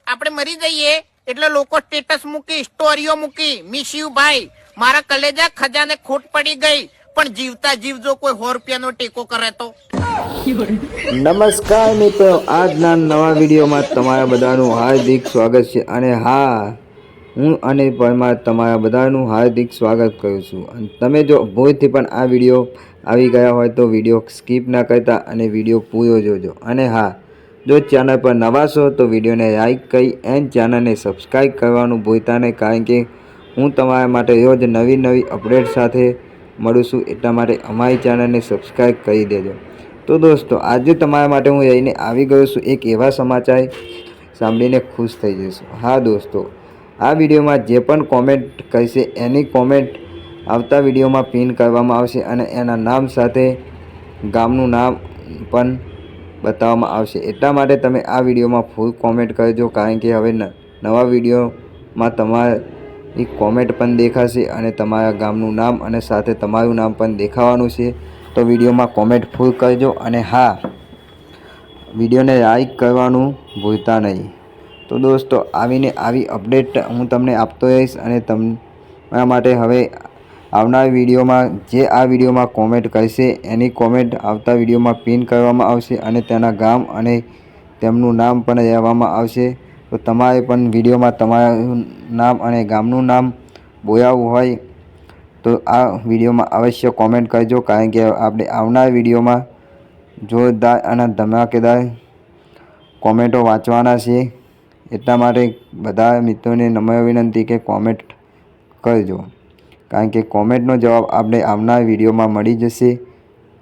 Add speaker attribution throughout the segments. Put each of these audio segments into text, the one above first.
Speaker 1: આપણે મરી જઈએ એટલે લોકો સ્ટેટસ મૂકી, સ્ટોરીઓ મૂકી, મિસ યુ ભાઈ, મારા કલેજા ખજાને ખોટ પડી ગઈ, પણ જીવતા જીવ જો કોઈ 100 રૂપિયાનો ટેકો કરે તો.
Speaker 2: નમસ્કાર મિત્રો, આજના નવા વિડીયોમાં તમારા બધાનું હાર્દિક સ્વાગત છે. અને હા, હું અનિલ પરમાર તમારા બધાનું હાર્દિક સ્વાગત કરું છું. અને તમે જો ભૂલથી પણ આ વિડીયો આવી ગયા હોય તો વિડીયો સ્કીપ ના કરતા અને વિડીયો પૂરો જોજો. અને હા, જો ચેનલ પર નવા છો તો વિડીયોને લાઈક કરી એન્ડ ચેનલને સબસ્ક્રાઈબ કરવાનું ભૂલતા નહીં, કારણ કે હું તમારા માટે રોજ નવી અપડેટ સાથે મળું છું. એટલા માટે અમારી ચેનલને સબસ્ક્રાઈબ કરી દેજો. તો દોસ્તો, આજે તમારા માટે હું લઈને આવી ગયો છું એક એવા સમાચાર સાંભળીને ખુશ થઈ જશો. હા દોસ્તો, આ વિડીયોમાં જે પણ કોમેન્ટ કરશે એની કોમેન્ટ આવતા વિડીયોમાં પિન કરવામાં આવશે અને એના નામ સાથે ગામનું નામ પણ બતાવવામાં આવશે. એટલા માટે તમે આ વિડીયોમાં ફૂલ કોમેન્ટ કરજો, કારણ કે હવે નવા વિડીયોમાં તમારી કોમેન્ટ પણ દેખાશે અને તમારા ગામનું નામ અને સાથે તમારું નામ પણ દેખાવાનું છે. તો વિડીયોમાં કોમેન્ટ ફૂલ કરજો. અને હા, વિડીયોને લાઈક કરવાનું ભૂલતા નહીં. તો દોસ્તો, આવી અપડેટ હું તમને આપતો રહીશ અને તમારા માટે હવે આવનાર વિડીયોમાં જે આ વિડીયોમાં કોમેન્ટ કરશે એની કોમેન્ટ આવતા વિડીયોમાં પિન કરવામાં આવશે અને તેના ગામ અને તેમનું નામ પણ લેવામાં આવશે. તો તમારે પણ વિડીયોમાં તમારું નામ અને ગામનું નામ બોલાવવું હોય તો આ વિડીયોમાં અવશ્ય કોમેન્ટ કરજો, કારણ કે આપણે આવનાર વિડીયોમાં જોરદાર અને ધમાકેદાર કોમેન્ટો વાંચવાના છે. એટલા માટે બધા મિત્રોને નમ્ર વિનંતી કે કોમેન્ટ કરજો, કારણ કે કોમેન્ટનો જવાબ આપણે આવનાર વિડીયોમાં મળી જશે.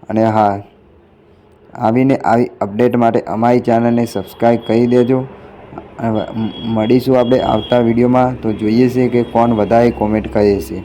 Speaker 2: અને હા, આવી અપડેટ માટે અમારી ચેનલને સબસ્ક્રાઈબ કરી દેજો. મળીશું આપણે આવતા વિડીયોમાં. તો જોઈએ છે કે કોણ વધારે કોમેન્ટ કરે છે.